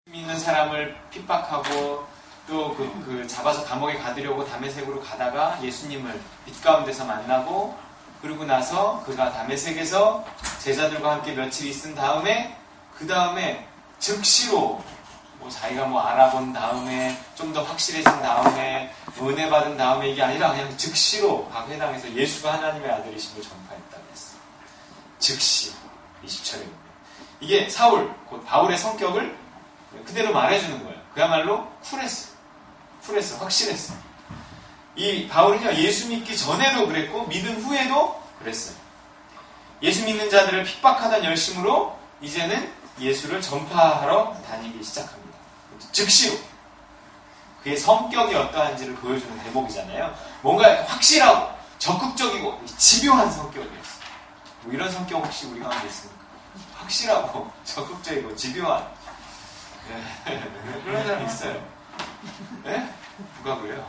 믿는 사람을 핍박하고 또 잡아서 감옥에 가두려고 다메섹으로 가다가 예수님을 빛 가운데서 만나고 그러고 나서 그가 다메섹에서 제자들과 함께 며칠 있은 다음에 그 다음에 즉시로 자기가 알아본 다음에 좀 더 확실해진 다음에 은혜 받은 다음에 이게 아니라 그냥 즉시로 각 회당에서 예수가 하나님의 아들이심을 전파했다고 했어요. 즉시 20절에 보면 이게 사울 곧 바울의 성격을 그대로 말해주는 거예요. 그야말로 쿨했어, 확실했어. 이 바울은요, 예수 믿기 전에도 그랬고 믿은 후에도 그랬어요. 예수 믿는 자들을 핍박하던 열심으로 이제는 예수를 전파하러 다니기 시작합니다. 즉시로 그의 성격이 어떠한지를 보여주는 대목이잖아요. 뭔가 확실하고 적극적이고 집요한 성격이었어요. 이런 성격 혹시 우리 가운데 있습니까? 확실하고 적극적이고 집요한 그런 사람 있어요. 네? 누가 그래요?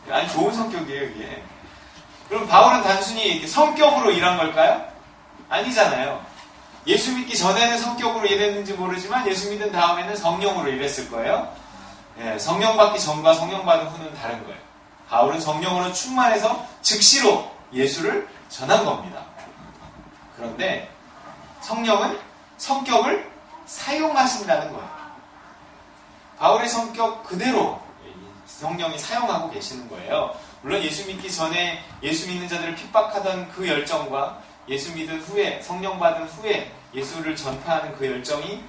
아니 좋은 성격이에요 이게. 그럼 바울은 단순히 성격으로 일한 걸까요? 아니잖아요. 예수 믿기 전에는 성격으로 일했는지 모르지만 예수 믿은 다음에는 성령으로 일했을 거예요. 예, 성령 받기 전과 성령 받은 후는 다른 거예요. 바울은 성령으로 충만해서 즉시로 예수를 전한 겁니다. 그런데 성령은 성격을 사용하신다는 거예요. 바울의 성격 그대로 성령이 사용하고 계시는 거예요. 물론 예수 믿기 전에 예수 믿는 자들을 핍박하던 그 열정과 예수 믿은 후에 성령 받은 후에 예수를 전파하는 그 열정이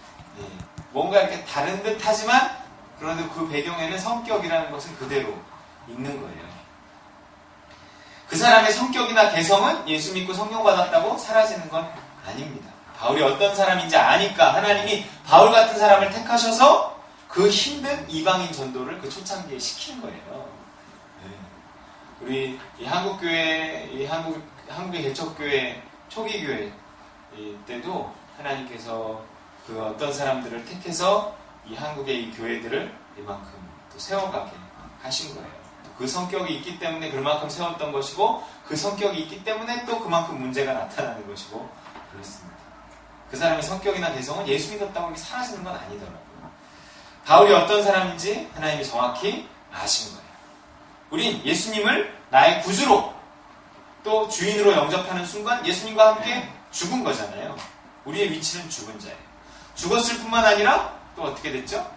뭔가 이렇게 다른 듯 하지만 그런데 그 배경에는 성격이라는 것은 그대로 있는 거예요. 그 사람의 성격이나 개성은 예수 믿고 성령 받았다고 사라지는 건 아닙니다. 바울이 어떤 사람인지 아니까 하나님이 바울 같은 사람을 택하셔서 그 힘든 이방인 전도를 그 초창기에 시킨 거예요. 우리 이 한국교회, 한국의 개척교회, 초기교회 때도 하나님께서 그 어떤 사람들을 택해서 이 한국의 이 교회들을 이만큼 또 세워가게 하신 거예요. 그 성격이 있기 때문에 그만큼 세웠던 것이고 그 성격이 있기 때문에 또 그만큼 문제가 나타나는 것이고 그렇습니다. 그 사람의 성격이나 개성은 예수 믿었다고 이렇게 사라지는 건 아니더라고요. 바울이 어떤 사람인지 하나님이 정확히 아신 거예요. 우린 예수님을 나의 구주로 또 주인으로 영접하는 순간 예수님과 함께 죽은 거잖아요. 우리의 위치는 죽은 자예요. 죽었을 뿐만 아니라 또 어떻게 됐죠?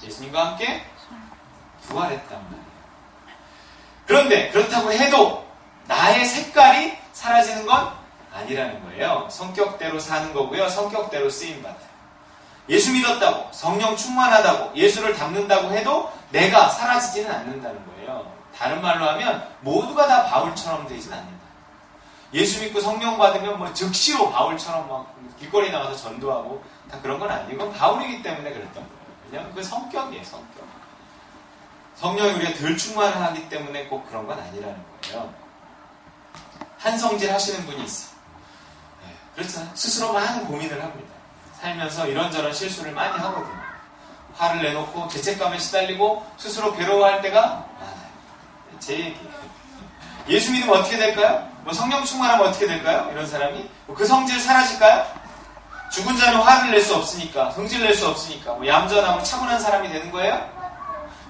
예수님과 함께 부활했단 말이에요. 그런데 그렇다고 해도 나의 색깔이 사라지는 건 아니라는 거예요. 성격대로 사는 거고요. 성격대로 쓰임받아요. 예수 믿었다고 성령 충만하다고 예수를 닮는다고 해도 내가 사라지지는 않는다는 거예요. 다른 말로 하면 모두가 다 바울처럼 되진 않는다. 예수 믿고 성령 받으면 즉시로 바울처럼 막 길거리 나가서 전도하고 다 그런 건 아니고 바울이기 때문에 그랬던 거예요. 그냥 그 성격이에요. 성격. 성령이 우리가 덜 충만하기 때문에 꼭 그런 건 아니라는 거예요. 한성질 하시는 분이 있어요. 그렇잖아요. 스스로 많은 고민을 합니다. 살면서 이런저런 실수를 많이 하거든요. 화를 내놓고 죄책감에 시달리고 스스로 괴로워할 때가 많아요. 제 얘기예요. 예수 믿으면 어떻게 될까요? 성령 충만하면 어떻게 될까요? 이런 사람이 그 성질 사라질까요? 죽은 자는 화를 낼 수 없으니까, 성질 낼 수 없으니까 얌전하고 차분한 사람이 되는 거예요?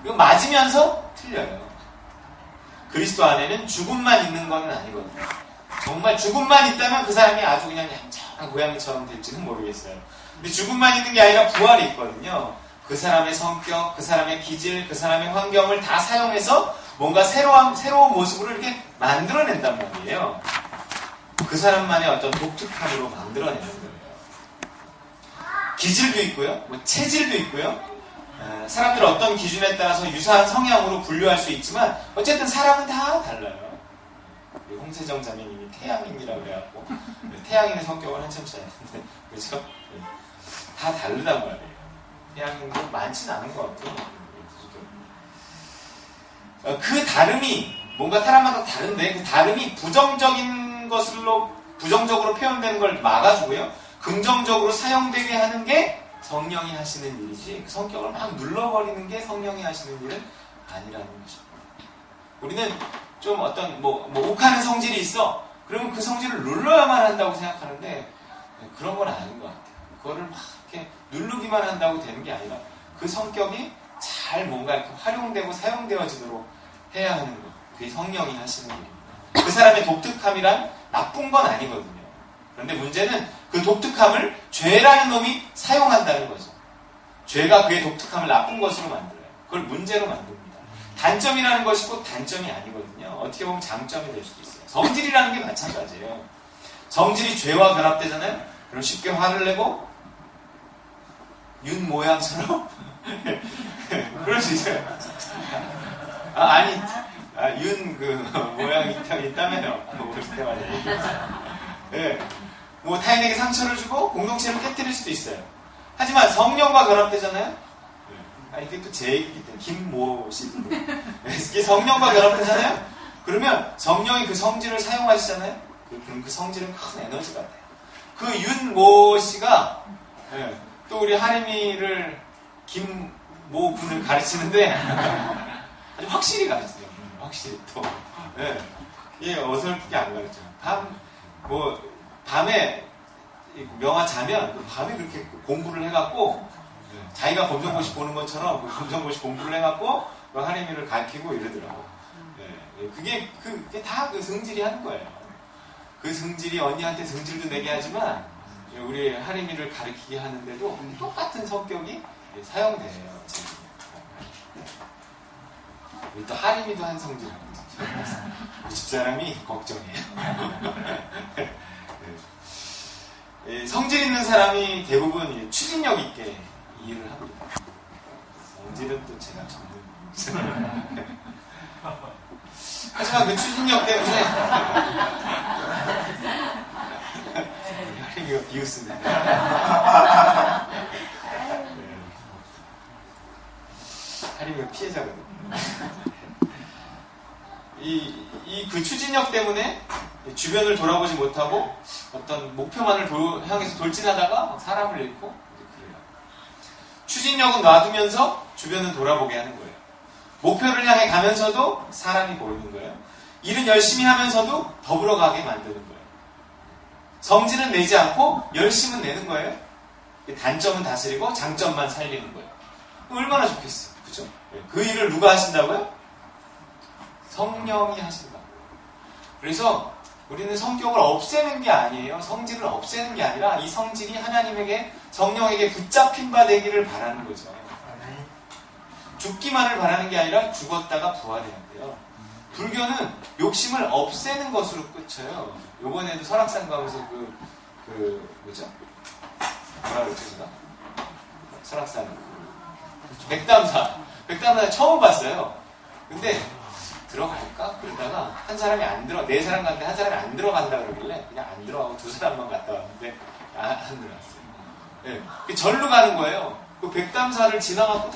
이거 맞으면서 틀려요. 그리스도 안에는 죽음만 있는 건 아니거든요. 정말 죽음만 있다면 그 사람이 아주 그냥 얌전한 고양이처럼 될지는 모르겠어요. 근데 죽음만 있는 게 아니라 부활이 있거든요. 그 사람의 성격, 그 사람의 기질, 그 사람의 환경을 다 사용해서 뭔가 새로운 모습으로 이렇게 만들어낸단 말이에요. 그 사람만의 어떤 독특함으로 만들어내는 거예요. 기질도 있고요. 체질도 있고요. 사람들 어떤 기준에 따라서 유사한 성향으로 분류할 수 있지만 어쨌든 사람은 다 달라요. 홍세정 자매님이 태양인이라고 그래갖고 태양인의 성격은 한참 차이는데 그렇죠? 다 다르단 말이에요. 태양인도 많진 않은 것 같아요. 그 다름이 뭔가 사람마다 다른데 그 다름이 부정적으로 표현되는 걸 막아주고요. 긍정적으로 사용되게 하는 게 성령이 하시는 일이지 그 성격을 막 눌러버리는 게 성령이 하시는 일은 아니라는 것입니다. 우리는 좀 어떤 욱하는 성질이 있어. 그러면 그 성질을 눌러야만 한다고 생각하는데 그런 건 아닌 것 같아요. 그거를 막 이렇게 누르기만 한다고 되는 게 아니라 그 성격이 잘 뭔가 이렇게 활용되고 사용되어지도록 해야 하는 것. 그게 성령이 하시는 일입니다. 그 사람의 독특함이란 나쁜 건 아니거든요. 그런데 문제는 그 독특함을 죄라는 놈이 사용한다는 거죠. 죄가 그의 독특함을 나쁜 것으로 만들어요. 그걸 문제로 만듭니다. 단점이라는 것이 꼭 단점이 아니거든요. 어떻게 보면 장점이 될 수도 있어요. 성질이라는 게 마찬가지예요. 성질이 죄와 결합되잖아요. 그럼 쉽게 화를 내고 윤 모양처럼 그럴 수 있어요. 윤 모양이 있다면요. 그때 말이에요. 네. 뭐 타인에게 상처를 주고 공동체를 깨뜨릴 수도 있어요. 하지만 성령과 결합되잖아요. 이게 또 제 얘기기 때문에 김모 씨. 이게 성령과 결합되잖아요. 그러면 성령이 그 성질을 사용하시잖아요. 그럼 그 성질은 큰 에너지가 돼요. 그 윤모 씨가 또 우리 하림이를 김모 군을 가르치는데 아주 확실히 가르쳐요. 확실히 또. 예, 어설프게 안 가르쳐요. 밤에 명화 자면 밤에 그렇게 공부를 해갖고 자기가 검정고시 보는 것처럼 그 검정고시 공부를 해갖고 하림이를 가르치고 이러더라고. 그게 다 그 성질이 하는 거예요. 그 성질이 언니한테 성질도 내게 하지만 우리 하림이를 가르치게 하는데도 똑같은 성격이 사용돼요. 우리 또 하림이도 한 성질하고 집사람이 걱정해요. 성질 있는 사람이 대부분 추진력 있게 일을 합니다. 성질은 또 제가 전문. 하지만 그 추진력 때문에 하림이가 비웃습니다. 하림이가 피해자거든요. 그 추진력 때문에 주변을 돌아보지 못하고 어떤 목표만을 향해서 돌진하다가 사람을 잃고 그래요. 추진력은 놔두면서 주변은 돌아보게 하는 거예요. 목표를 향해 가면서도 사람이 보이는 거예요. 일은 열심히 하면서도 더불어 가게 만드는 거예요. 성질은 내지 않고 열심은 내는 거예요. 단점은 다스리고 장점만 살리는 거예요. 얼마나 좋겠어요. 그죠? 그 일을 누가 하신다고요? 성령이 하신다고요. 그래서 우리는 성격을 없애는 게 아니에요. 성질을 없애는 게 아니라 이 성질이 하나님에게, 성령에게 붙잡힌 바 되기를 바라는 거죠. 죽기만을 바라는 게 아니라 죽었다가 부활해야 돼요. 불교는 욕심을 없애는 것으로 끝쳐요. 요번에도 설악산 가면서 뭐죠? 뭐라 그랬죠, 제가? 설악산. 백담사 처음 봤어요. 근데 들어갈까? 그러다가 한 사람이 안 들어, 네 사람 갔는데 한 사람이 안 들어간다 그러길래 그냥 안 들어가고 두 사람만 갔다 왔는데 안 들어갔어요. 네. 절로 가는 거예요. 그 백담사를 지나가고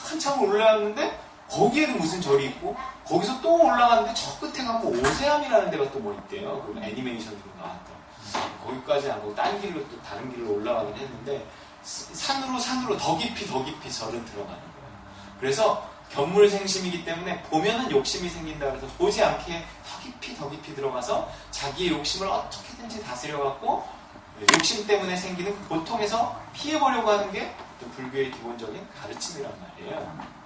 한참 올라왔는데 거기에도 무슨 절이 있고 거기서 또 올라갔는데 저 끝에 가면 오세암이라는 데가 또 뭐 있대요. 그 애니메이션으로 나왔던. 거기까지 안 가고 딴 길로 또 다른 길로 올라가긴 했는데 산으로 더 깊이 절은 들어가는 거예요. 그래서 견물생심이기 때문에 보면은 욕심이 생긴다 그래서 보지 않게 더 깊이 들어가서 자기의 욕심을 어떻게든지 다스려갖고 욕심 때문에 생기는 그 고통에서 피해보려고 하는 게 불교의 기본적인 가르침이란 말이에요.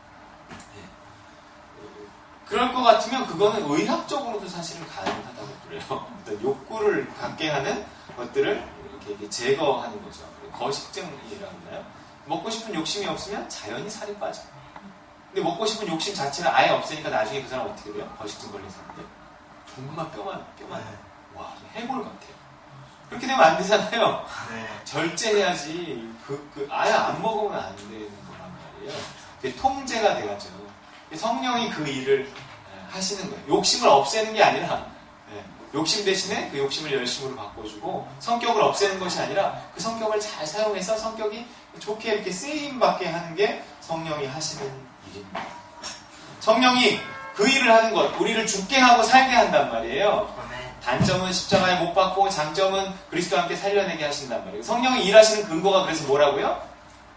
그럴 것 같으면 그거는 의학적으로도 사실은 가능하다고 그래요. 어떤 욕구를 갖게 하는 것들을 이렇게 제거하는 거죠. 거식증이라고 하나요? 먹고 싶은 욕심이 없으면 자연히 살이 빠져. 근데 먹고 싶은 욕심 자체는 아예 없으니까 나중에 그 사람 어떻게 돼요? 거식증 걸린 사람들. 정말 뼈만. 와, 해골 같아요. 그렇게 되면 안 되잖아요. 네. 절제해야지. 아예 안 먹으면 안 되는 거란 말이에요. 그게 통제가 돼가죠. 성령이 그 일을 하시는 거예요. 욕심을 없애는 게 아니라 욕심 대신에 그 욕심을 열심으로 바꿔주고 성격을 없애는 것이 아니라 그 성격을 잘 사용해서 성격이 좋게 이렇게 쓰임받게 하는 게 성령이 하시는 일입니다. 성령이 그 일을 하는 것, 우리를 죽게 하고 살게 한단 말이에요. 단점은 십자가에 못 박고 장점은 그리스도와 함께 살려내게 하신단 말이에요. 성령이 일하시는 근거가 그래서 뭐라고요?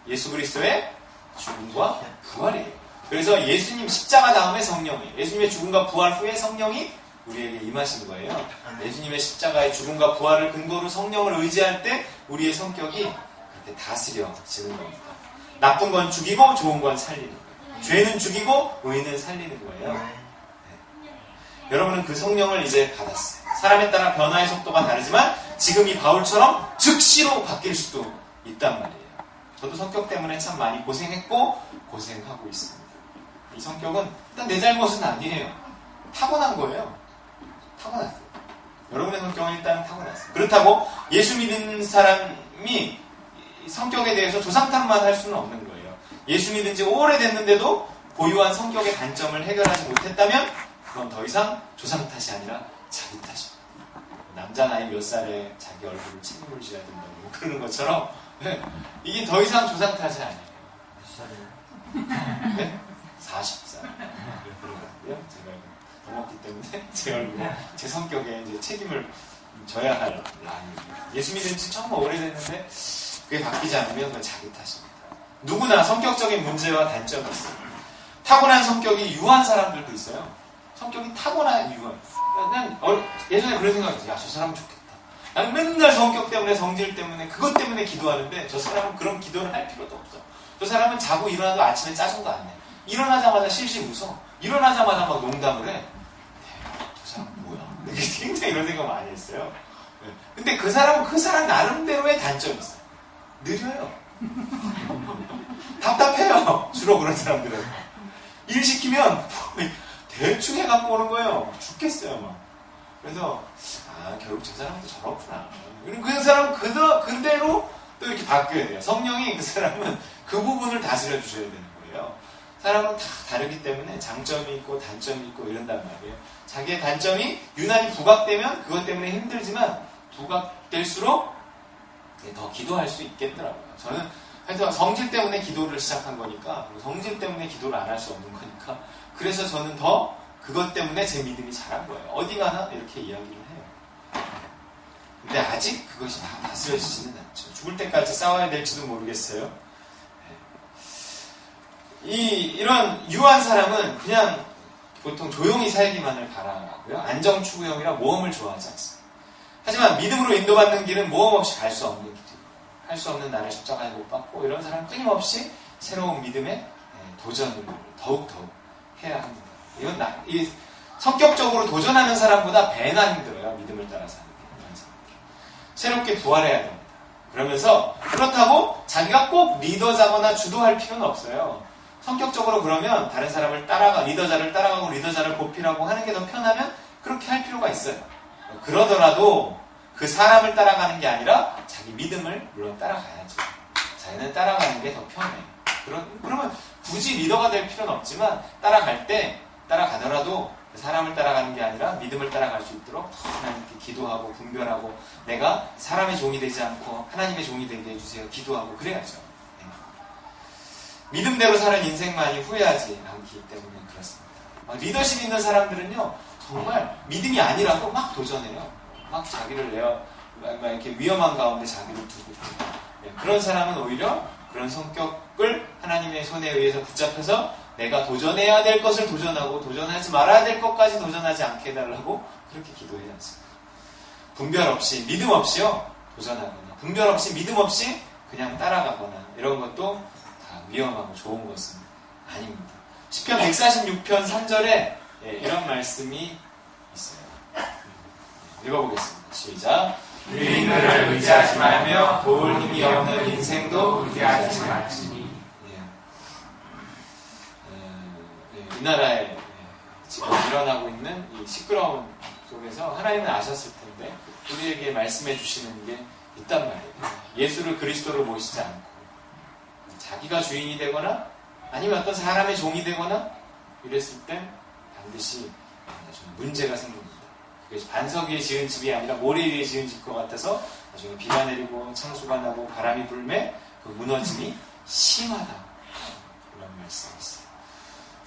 예수 그리스도의 죽음과 부활이에요. 그래서 예수님 십자가 다음에 성령이, 예수님의 죽음과 부활 후에 성령이 우리에게 임하신 거예요. 예수님의 십자가의 죽음과 부활을 근거로 성령을 의지할 때 우리의 성격이 이렇게 다스려지는 겁니다. 나쁜 건 죽이고 좋은 건 살리는 거예요. 죄는 죽이고 의는 살리는 거예요. 네. 여러분은 그 성령을 이제 받았어요. 사람에 따라 변화의 속도가 다르지만 지금 이 바울처럼 즉시로 바뀔 수도 있단 말이에요. 저도 성격 때문에 참 많이 고생했고 고생하고 있습니다. 이 성격은 일단 내 잘못은 아니에요. 타고난 거예요. 타고났어요. 여러분의 성격은 일단 타고났어요. 그렇다고 예수 믿는 사람이 성격에 대해서 조상탓만 할 수는 없는 거예요. 예수 믿은 지 오래됐는데도 고유한 성격의 단점을 해결하지 못했다면 그건 더 이상 조상 탓이 아니라 자기 탓입니다. 남자 나이 몇 살에 자기 얼굴을 책임을 져야 된다고 그러는 것처럼 이게 더 이상 조상 탓이 아니에요. 몇 살이에요? 네? 40살. 그러고요. 제가 넘었기 때문에 제 얼굴에 제 성격에 이제 책임을 져야 할 나이입니다. 예수 믿은 지 정말 오래됐는데 그게 바뀌지 않으면 그건 자기 탓입니다. 누구나 성격적인 문제와 단점이 있어요. 타고난 성격이 유한 사람들도 있어요. 성격이 타고난 유한. 난 예전에 그런 생각이 야, 저 사람은 좋겠다. 나는 맨날 성격 때문에 성질 때문에 그것 때문에 기도하는데 저 사람은 그런 기도를 할 필요도 없어. 저 사람은 자고 일어나도 아침에 짜증도 안 내. 일어나자마자 실실 웃어. 일어나자마자 막 농담을 해. 저 사람 뭐야? 굉장히 이런 생각 많이 했어요. 근데 그 사람은 그 사람 나름대로의 단점이 있어요. 느려요. 답답해요. 주로 그런 사람들은. 일 시키면 대충 해갖고 오는 거예요. 죽겠어요, 막. 그래서 결국 저 사람도 저렇구나. 그 사람은 그대로 또 이렇게 바뀌어야 돼요. 성령이 그 사람은 그 부분을 다스려 주셔야 되는 거예요. 사람은 다 다르기 때문에 장점이 있고 단점이 있고 이런단 말이에요. 자기의 단점이 유난히 부각되면 그것 때문에 힘들지만 부각될수록 더 기도할 수 있겠더라고요. 저는 하여튼 성질 때문에 기도를 시작한 거니까 성질 때문에 기도를 안 할 수 없는 거니까 그래서 저는 더 그것 때문에 제 믿음이 자란 거예요. 어디 가나 이렇게 이야기를 해요. 근데 아직 그것이 다 다스려지지는 않죠. 죽을 때까지 싸워야 될지도 모르겠어요. 이런 유한 사람은 그냥 보통 조용히 살기만을 바라고요. 안정추구형이라 모험을 좋아하지 않습니다. 하지만 믿음으로 인도받는 길은 모험 없이 갈 수 없는 길이에요. 할 수 없는 나를 십자가에 못 박고 이런 사람은 끊임없이 새로운 믿음에 도전을 더욱더욱 해야 합니다. 이건 성격적으로 도전하는 사람보다 배나 힘들어요. 믿음을 따라서 하는 게. 새롭게 부활해야 됩니다. 그러면서 그렇다고 자기가 꼭 리더자거나 주도할 필요는 없어요. 성격적으로 그러면 다른 사람을 리더자를 따라가고 리더자를 보필하고 하는 게 더 편하면 그렇게 할 필요가 있어요. 그러더라도 그 사람을 따라가는 게 아니라 자기 믿음을 물론 따라가야죠. 자기는 따라가는 게 더 편해. 그러면 굳이 리더가 될 필요는 없지만 따라가더라도 그 사람을 따라가는 게 아니라 믿음을 따라갈 수 있도록 하나님께 기도하고 분별하고 내가 사람의 종이 되지 않고 하나님의 종이 되게 해주세요. 기도하고 그래야죠. 믿음대로 사는 인생만이 후회하지 않기 때문에 그렇습니다. 리더십 있는 사람들은요 정말 믿음이 아니라도 막 도전해요. 막 자기를 막 이렇게 위험한 가운데 자기를 두고 그런 사람은 오히려 그런 성격을 하나님의 손에 의해서 붙잡혀서 내가 도전해야 될 것을 도전하고 도전하지 말아야 될 것까지 도전하지 않게 해달라고 그렇게 기도해야 합니다. 분별 없이 믿음 없이요 도전하거나 분별 없이 믿음 없이 그냥 따라가거나 이런 것도 다 위험하고 좋은 것은 아닙니다. 시편 146편 3절에 이런 말씀이 있어요. 읽어보겠습니다. 시작. 유인을 의지하지 말며 도울 힘이 없는 인생도 의지하지 말지니. 이 나라에 지금 일어나고 있는 이 시끄러움 속에서 하나님은 아셨을 텐데 우리에게 말씀해 주시는 게 있단 말이에요. 예수를 그리스도로 모시지 않고 자기가 주인이 되거나 아니면 어떤 사람의 종이 되거나 이랬을 때 반드시 문제가 생깁니다. 그것이 반석 위에 지은 집이 아니라 모래 위에 지은 집 것 같아서 나중에 비가 내리고 창수가 나고 바람이 불매 그 무너짐이 심하다. 이런 말씀이 있어요.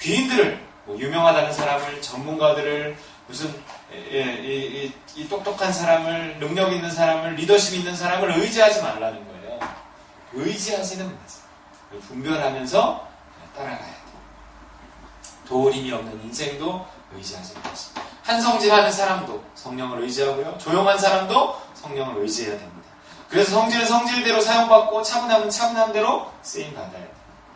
귀인들을 유명하다는 사람을 전문가들을 무슨 이 똑똑한 사람을 능력 있는 사람을 리더십 있는 사람을 의지하지 말라는 거예요. 의지하지는 마세요. 분별하면서 따라가야 돼요. 도울 힘이 없는 인생도 의지하지 마세요. 한성질하는 사람도 성령을 의지하고요. 조용한 사람도 성령을 의지해야 됩니다. 그래서 성질은 성질대로 사용받고 차분함은 차분함대로 쓰임받아야 돼요.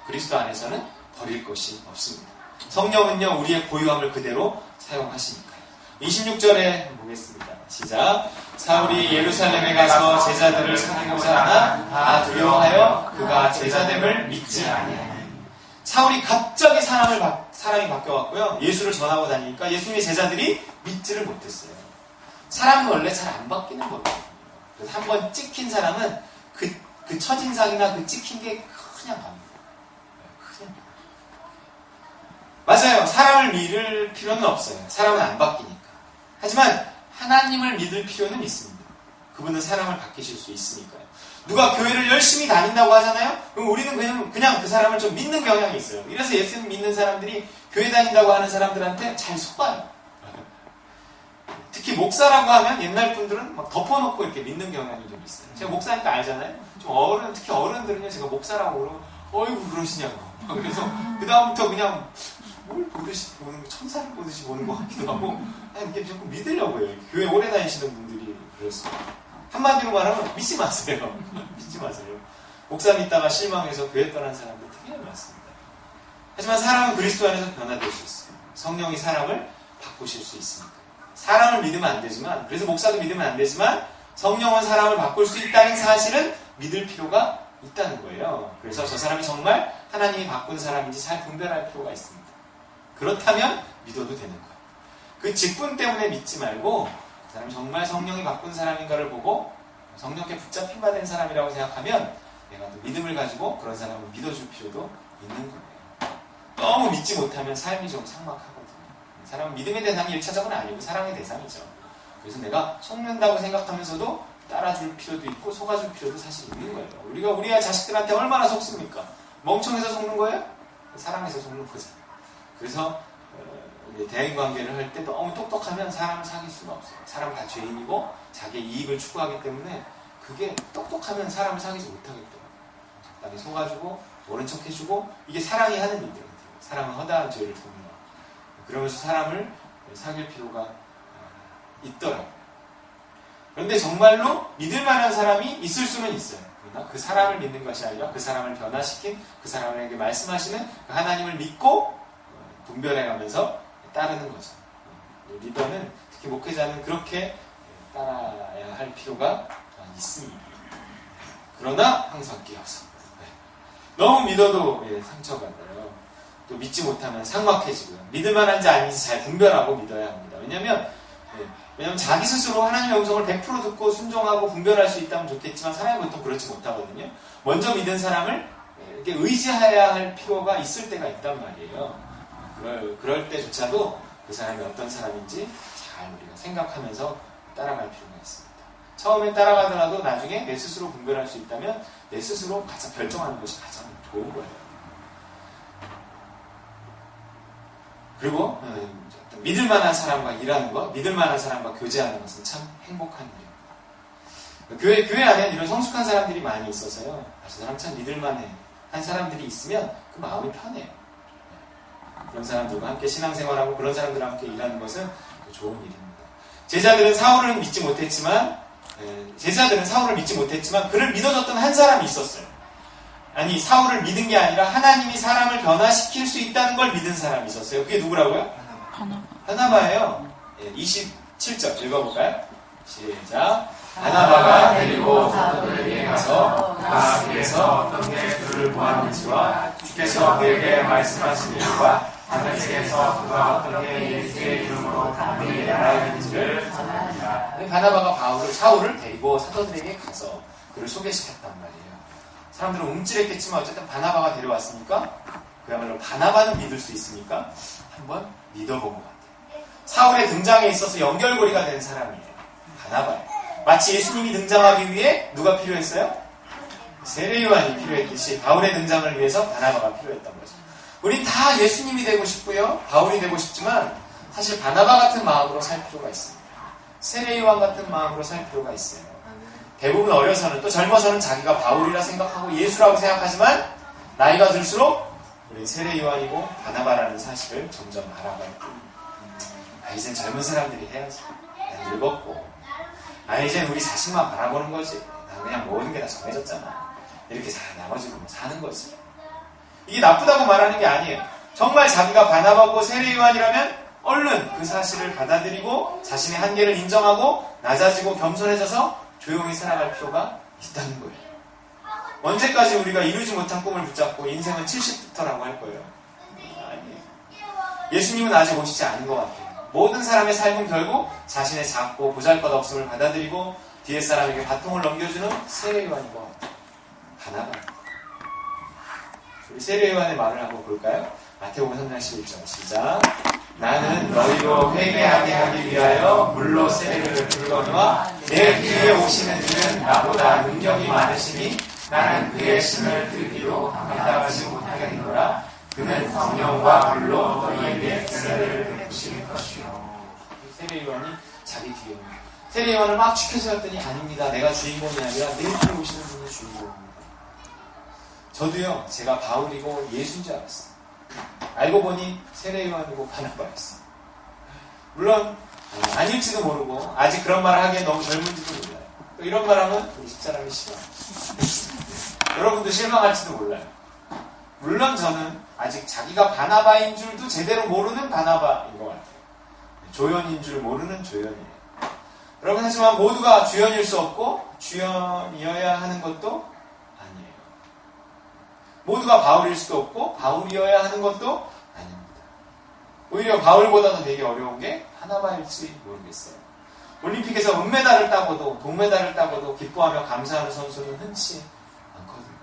그리스도 안에서는 버릴 것이 없습니다. 성령은요, 우리의 고유함을 그대로 사용하시니까요. 26절에 보겠습니다. 시작. 사울이 예루살렘에 가서 제자들을 사귀고자 하나 다 두려워하여 그가 제자됨을 믿지 아니하니. 사울이 갑자기 사람이 바뀌어갖고요, 예수를 전하고 다니니까 예수님의 제자들이 믿지를 못했어요. 사람은 원래 잘 안 바뀌는 거거든요. 그래서 한번 찍힌 사람은 그 첫인상이나 그 찍힌 게 그냥 갑니다. 그냥. 맞아요. 사람을 믿을 필요는 없어요. 사람은 안 바뀌니까. 하지만 하나님을 믿을 필요는 있습니다. 그분은 사람을 바뀌실 수 있으니까요. 누가 교회를 열심히 다닌다고 하잖아요? 그럼 우리는 그냥 그 사람을 좀 믿는 경향이 있어요. 이래서 예수님 믿는 사람들이 교회 다닌다고 하는 사람들한테 잘 속아요. 특히 목사라고 하면 옛날 분들은 막 덮어놓고 이렇게 믿는 경향이 좀 있어요. 제가 목사니까 알잖아요? 좀 특히 어른들은요, 제가 목사라고 그러면, 어이구, 그러시냐고. 그래서 그다음부터 그냥 뭘 보듯이 보는, 천사를 보듯이 보는 것 같기도 하고, 이렇게 조금 믿으려고 해요. 교회 오래 다니시는 분들이 그랬어요. 한마디로 말하면 믿지 마세요. 믿지 마세요. 목사 믿다가 실망해서 교회 떠난 사람들 되게 많습니다. 하지만 사람은 그리스도 안에서 변화될 수 있어요. 성령이 사람을 바꾸실 수 있으니까. 사람을 믿으면 안 되지만, 그래서 목사도 믿으면 안 되지만, 성령은 사람을 바꿀 수 있다는 사실은 믿을 필요가 있다는 거예요. 그래서 저 사람이 정말 하나님이 바꾼 사람인지 잘 분별할 필요가 있습니다. 그렇다면 믿어도 되는 거예요. 그 직분 때문에 믿지 말고 그 사람이 정말 성령이 바꾼 사람인가를 보고 성령께 붙잡힌 바 된 사람이라고 생각하면 내가 또 믿음을 가지고 그런 사람을 믿어줄 필요도 있는 거예요. 너무 믿지 못하면 삶이 좀 삭막하거든요. 사람은 믿음의 대상이 1차적은 아니고 사랑의 대상이죠. 그래서 내가 속는다고 생각하면서도 따라줄 필요도 있고 속아줄 필요도 사실 있는 거예요. 우리가 우리 자식들한테 얼마나 속습니까? 멍청해서 속는 거예요? 사랑해서 속는 거잖아요. 그래서 대인관계를 할 때 너무 똑똑하면 사람을 사귈 수가 없어요. 사람은 다 죄인이고 자기의 이익을 추구하기 때문에 그게 똑똑하면 사람을 사귀지 못하겠더라고요. 적당히 속아주고 모른 척 해주고 이게 사랑이 하는 일들이거든요. 사랑은 허다한 죄를 돕는 거. 그러면서 사람을 사귈 필요가 있더라고요. 그런데 정말로 믿을 만한 사람이 있을 수는 있어요. 그러나 그 사람을 믿는 것이 아니라 그 사람을 변화시킨 그 사람에게 말씀하시는 그 하나님을 믿고 분별해가면서 따르는 거죠. 리더는, 특히 목회자는 그렇게 따라야 할 필요가 있습니다. 그러나 항상 끼어서 너무 믿어도 상처받아요. 또 믿지 못하면 삭막해지고요. 믿을 만한지 아닌지 잘 분별하고 믿어야 합니다. 왜냐하면 자기 스스로 하나님의 음성을 100% 듣고 순종하고 분별할 수 있다면 좋겠지만 사람이 보통 그렇지 못하거든요. 먼저 믿은 사람을 이렇게 의지해야 할 필요가 있을 때가 있단 말이에요. 그럴 때조차도 그 사람이 어떤 사람인지 잘 우리가 생각하면서 따라갈 필요가 있습니다. 처음에 따라가더라도 나중에 내 스스로 분별할 수 있다면 내 스스로 가장 결정하는 것이 가장 좋은 거예요. 그리고 믿을 만한 사람과 일하는 것, 믿을 만한 사람과 교제하는 것은 참 행복한 일이에요. 교회 안에 이런 성숙한 사람들이 많이 있어서요. 저 사람 참 믿을 만해 한 사람들이 있으면 그 마음이 편해요. 그런 사람들과 함께 신앙생활하고 그런 사람들과 함께 일하는 것은 좋은 일입니다. 제자들은 사울을 믿지 못했지만 그를 믿어줬던 한 사람이 있었어요. 아니, 사울을 믿은 게 아니라 하나님이 사람을 변화시킬 수 있다는 걸 믿은 사람이 있었어요. 그게 누구라고요? 바나바예요. 27절 읽어볼까요? 시작. 바나바가 데리고 사도들에게 가서 그가 길에서 어떻게 그를 보았는지와 주께서 그에게 말씀하신 일과 다메섹에서 그가 어떻게 예수의 이름으로 담대히 나아가는지를 전합니다. 바나바가 사울을 데리고 사도들에게 가서 그를 소개시켰단 말이에요. 사람들은 움찔했겠지만 어쨌든 바나바가 데려왔으니까 그야말로 바나바는 믿을 수 있으니까 한번 믿어본 것 같아요. 사울의 등장에 있어서 연결고리가 된 사람이에요. 바나바예요. 마치 예수님이 등장하기 위해 누가 필요했어요? 세례요한이 필요했듯이 바울의 등장을 위해서 바나바가 필요했던 거죠. 우린 다 예수님이 되고 싶고요. 바울이 되고 싶지만 사실 바나바 같은 마음으로 살 필요가 있습니다. 세례요한 같은 마음으로 살 필요가 있어요. 대부분 어려서는 또 젊어서는 자기가 바울이라 생각하고 예수라고 생각하지만 나이가 들수록 우리 세례요한이고 바나바라는 사실을 점점 알아갈 뿐입니다. 이젠 젊은 사람들이 해야지. 난 늙었고 이젠 우리 자신만 바라보는 거지. 나 그냥 모든 게 다 정해졌잖아. 이렇게 나머지로 사는 거지. 이게 나쁘다고 말하는 게 아니에요. 정말 자기가 바나바고 세례요한이라면 얼른 그 사실을 받아들이고 자신의 한계를 인정하고 낮아지고 겸손해져서 조용히 살아갈 필요가 있다는 거예요. 언제까지 우리가 이루지 못한 꿈을 붙잡고 인생은 70부터라고 할 거예요? 아니에요. 예수님은 아직 오시지 않은 것 같아요. 모든 사람의 삶은 결국 자신의 작고 보잘것없음을 받아들이고 뒤에 사람에게 바통을 넘겨주는 세례요한인 것 같아요. 바나바. 우리 세례요한의 말을 한번 볼까요? 마태복음 3장 11절 시작. 나는 너희로 회개하게 하기 위하여 물로 세례를 베풀거니와 내 뒤에 오시는 이는 나보다 능력이 많으시니 나는 그의 신을 들기도 감당하지 못하겠노라. 그는 성령과 물로 너희에게 세례를 베푸실 것이요. 세례요한이 자기 뒤에 옵니다. 세례요한을 막 추켜세웠더니 아닙니다. 내가 주인공이 아니라 내 뒤에 오시는 분이 주인공입니다. 저도요, 제가 바울이고 예수인 줄 알았어요. 알고 보니 세례요한이고 바나바였어요. 물론 아닐지도 모르고 아직 그런 말을 하기엔 너무 젊은지도 몰라요. 또 이런 말하면 우리 집사람이 싫어요. 여러분도 실망할지도 몰라요. 물론 저는 아직 자기가 바나바인 줄도 제대로 모르는 바나바인 것 같아요. 조연인 줄 모르는 조연이에요. 여러분, 하지만 모두가 주연일 수 없고 주연이어야 하는 것도 아니에요. 모두가 바울일 수도 없고 바울이어야 하는 것도 아닙니다. 오히려 바울보다는 되게 어려운 게 바나바일지 모르겠어요. 올림픽에서 은메달을 따고도 동메달을 따고도 기뻐하며 감사하는 선수는 흔치 않거든요.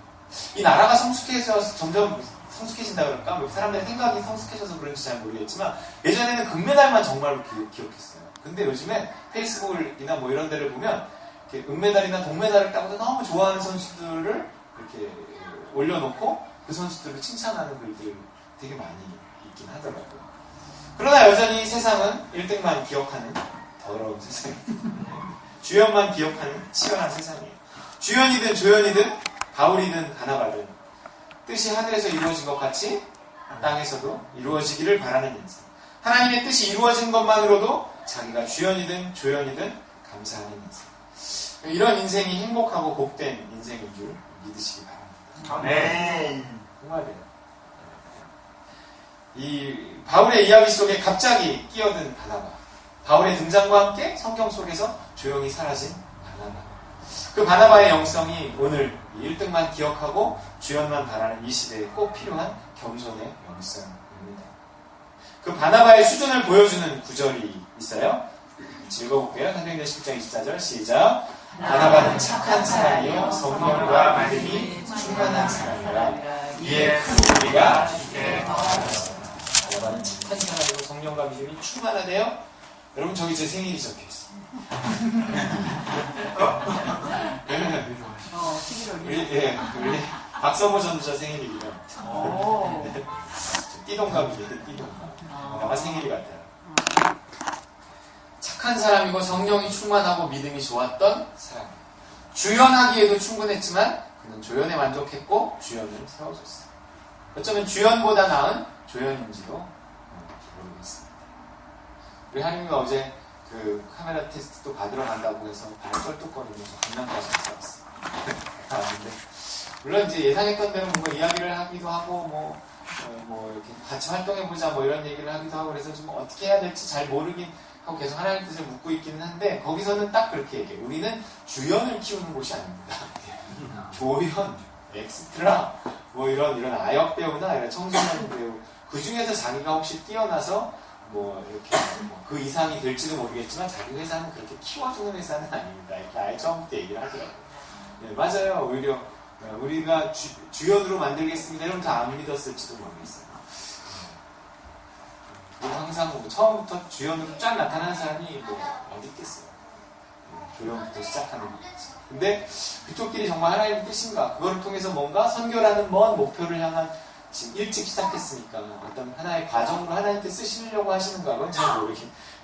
이 나라가 성숙해져서 점점 성숙해진다 그럴까? 뭐 사람들의 생각이 성숙해져서 그런지 잘 모르겠지만 예전에는 금메달만 정말로 기억했어요. 근데 요즘에 페이스북이나 뭐 이런 데를 보면 이렇게 은메달이나 동메달을 따고도 너무 좋아하는 선수들을 이렇게 올려놓고 그 선수들을 칭찬하는 글들 되게 많이 있긴 하더라고요. 그러나 여전히 세상은 1등만 기억하는 더러운 세상입니다. 주연만 기억하는 치열한 세상이에요. 주연이든 조연이든 바울이든 바나바든 뜻이 하늘에서 이루어진 것 같이 땅에서도 이루어지기를 바라는 인생. 하나님의 뜻이 이루어진 것만으로도 자기가 주연이든 조연이든 감사하는 인생. 이런 인생이 행복하고 복된 인생인 줄 믿으시기 바랍니다. 아멘. 정말이에요. 이 바울의 이야기 속에 갑자기 끼어든 바나바. 바울의 등장과 함께 성경 속에서 조용히 사라진 바나바. 그 바나바의 영성이 오늘 1등만 기억하고 주연만 바라는 이 시대에 꼭 필요한 겸손의 영성입니다. 그 바나바의 수준을 보여주는 구절이 있어요. 읽어볼게요. 사도행전 10장 24절 시작. 바나바는 착한 사람이요 성령과 믿음이 충만한 사람이라 이에 큰 무리가 주께 바라였습니다. 바나바는 착한 사람이고 성령과 믿음이 충만하대요. 여러분 저기 제 생일이 적혀있어요. 우리 박서모 전도자 생일이기도 합니다. 띠동갑이에요. 띠동갑. 아마 생일이 같아요. 착한 사람이고 성령이 충만하고 믿음이 좋았던 사람. 주연하기에도 충분했지만 그는 조연에 만족했고 주연을 세워줬어요. 어쩌면 주연보다 나은 조연인지도 모르겠습니다. 우리 하림이가 어제 그 카메라 테스트도 받으러 간다고 해서 발 쩔뚝거리면서 강남까지 갔다 왔어요. 근데 물론 이제 예상했던 대로 뭔가 이야기를 하기도 하고 뭐 이렇게 같이 활동해보자 뭐 이런 얘기를 하기도 하고 그래서 좀 어떻게 해야 될지 잘 모르긴 하고 계속 하나님 뜻을 묻고 있기는 한데 거기서는 딱 그렇게 얘기해요. 우리는 주연을 키우는 곳이 아닙니다. 조연, 엑스트라 뭐 이런 아역 배우나 이런 청소년 배우 그 중에서 자기가 혹시 뛰어나서 뭐 이렇게 그 이상이 될지도 모르겠지만 자기 회사는 그렇게 키워주는 회사는 아닙니다. 이렇게 아예 처음부터 얘기를 하더라고요. 네, 맞아요. 오히려 우리가 주연으로 만들겠습니다. 이러면 다 안 믿었을지도 모르겠어요. 항상 뭐 처음부터 주연으로 쫙 나타나는 사람이 뭐 어디 있겠어요. 조연부터 시작하는 거겠지. 근데 그쪽끼리 정말 하나님의 뜻인가? 그거를 통해서 뭔가 선교라는 먼 목표를 향한 지금 일찍 시작했으니까 어떤 하나의 과정으로 하나님 뜻 쓰시려고 하시는가? 그건 잘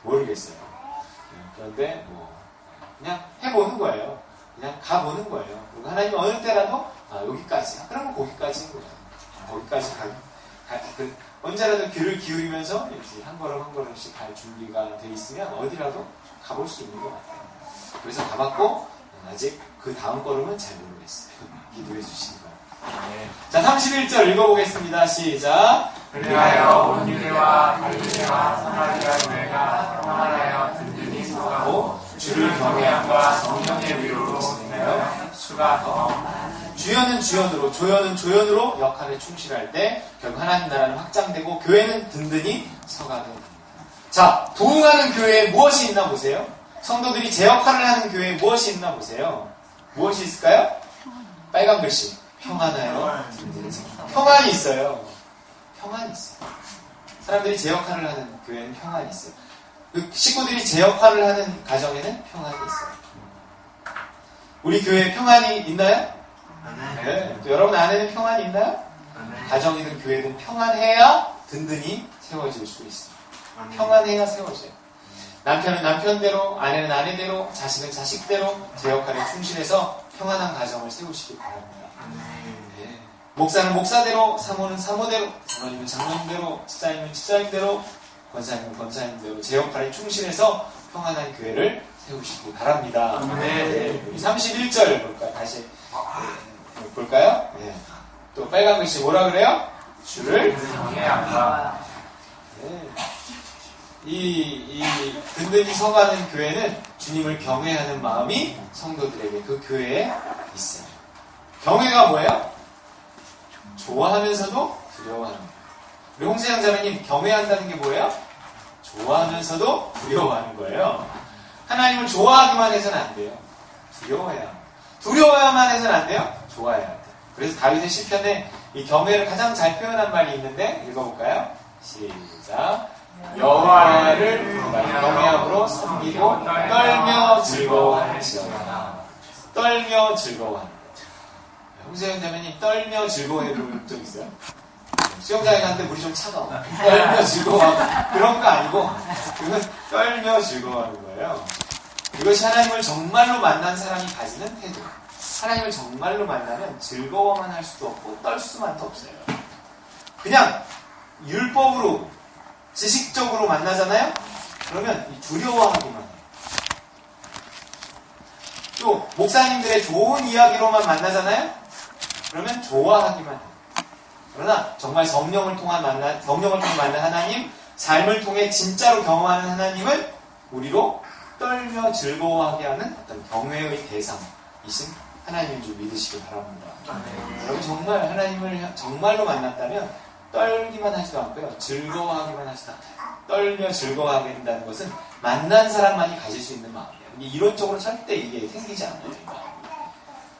모르겠어요. 그런데 뭐 그냥 해보는 거예요. 그냥 가보는 거예요. 그리고 하나님 어느 때라도 여기까지. 그러면 거기까지인 거예요. 거기까지 언제라도 귀를 기울이면서 이렇게 한 걸음 한 걸음씩 갈 준비가 돼 있으면 어디라도 가볼 수 있는 것 같아요. 그래서 가봤고 아직 그 다음 걸음은 잘 모르겠어요. 기도해 주시기 바랍니다. 네. 자, 31절 읽어보겠습니다. 시작. 그리하여 온 유대와 갈릴리와 사마리아 교회가 평안하여 든든히 서가고 주를 경외함과 성령의 위로로 인하여 수가 더 주연은 주연으로, 조연은 조연으로 역할에 충실할 때 결국 하나님 나라는 확장되고 교회는 든든히 서가게 됩니다. 자, 부흥하는 교회에 무엇이 있나 보세요. 성도들이 제 역할을 하는 교회에 무엇이 있나 보세요. 무엇이 있을까요? 빨간 글씨. 평안하여 든든히 서가. 평안이 있어요. 평안이 있어요. 사람들이 제 역할을 하는 교회는 평안이 있어요. 그 식구들이 제 역할을 하는 가정에는 평안이 있어요. 우리 교회에 평안이 있나요? 네. 또 여러분 안에는 평안이 있나요? 가정이든 교회든 평안해야 든든히 세워질 수 있어요. 평안해야 세워져요. 남편은 남편대로, 아내는 아내대로, 자식은 자식대로 제 역할에 충실해서 평안한 가정을 세우시기 바랍니다. 네. 목사는 목사대로, 사모는 사모대로, 장로님은 장로님대로, 집사님은 집사님대로, 권사님은 권사님대로 제 역할에 충실해서 평안한 교회를 세우시기 바랍니다. 네. 31절 볼까요? 다시 볼까요? 네. 또 빨간 글씨 뭐라 그래요? 주를 경외함과 네. 이 든든히 서가는 교회는 주님을 경외하는 마음이 성도들에게 그 교회에 있어요. 경외가 뭐예요? 좋아하면서도 두려워하는 거예요. 우리 홍세영 자매님 경외한다는 게 뭐예요? 좋아하면서도 두려워하는 거예요. 하나님을 좋아하기만 해서는 안 돼요. 두려워해야 합니다. 두려워야만 해서는 안 돼요. 좋아해야 돼요. 그래서 다윗의 시편에 이 경외를 가장 잘 표현한 말이 있는데 읽어볼까요? 시작. 여호와를 경외함으로 섬기고 떨며 즐거워할지어다. 떨며 즐거워하는 거죠. 홍세영 자매님 떨며 즐거워해 본 적 있어요? 수영장에 갔는데 물이 좀 차가워. 떨며 즐거워하고 그런 거 아니고 그건 떨며 즐거워하는 거예요. 이것이 하나님을 정말로 만난 사람이 가지는 태도. 하나님을 정말로 만나면 즐거워만 할 수도 없고 떨 수만 더 없어요. 그냥 율법으로 지식적으로 만나잖아요? 그러면 두려워하기만 해요. 또 목사님들의 좋은 이야기로만 만나잖아요? 그러면 좋아하기만 해요. 그러나 정말 성령을 통해 만난 하나님, 삶을 통해 진짜로 경험하는 하나님은 우리로 떨며 즐거워하게 하는 어떤 경외의 대상이신 하나님인 줄 믿으시기 바랍니다. 여러분 정말 하나님을 정말로 만났다면 떨기만 하지도 않고요. 즐거워하기만 하지도 않아요. 떨며 즐거워하게 된다는 것은 만난 사람만이 가질 수 있는 마음이에요. 이론적으로 절대 이게 생기지 않아요.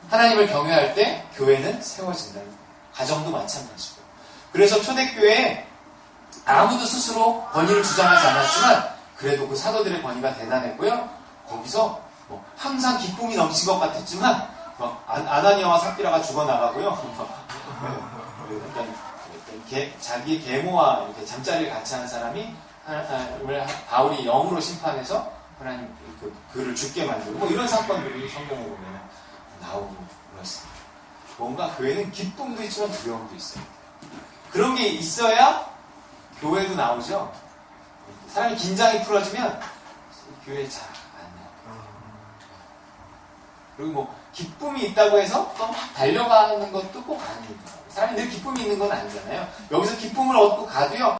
하나님을 경외할 때 교회는 세워진다는 거예요. 가정도 마찬가지고. 그래서 초대교회에 아무도 스스로 권위를 주장하지 않았지만 그래도 그 사도들의 권위가 대단했고요. 거기서 뭐 항상 기쁨이 넘친 것 같았지만 아나니아와 삽비라가 죽어나가고요. 자기 계모와 이렇게 잠자리를 같이 하는 사람이 바울이 영으로 심판해서 하나님 그를 죽게 만들고 뭐 이런 사건들이 성경에 보면 나오고 그렇습니다. 뭔가 교회는 기쁨도 있지만 두려움도 있어요. 그런 게 있어야 교회도 나오죠. 사람이 긴장이 풀어지면 교회 잘 안 나와요. 그리고 뭐 기쁨이 있다고 해서 또 막 달려가는 것도 꼭 아닙니다. 사람이 늘 기쁨이 있는 건 아니잖아요. 여기서 기쁨을 얻고 가도요.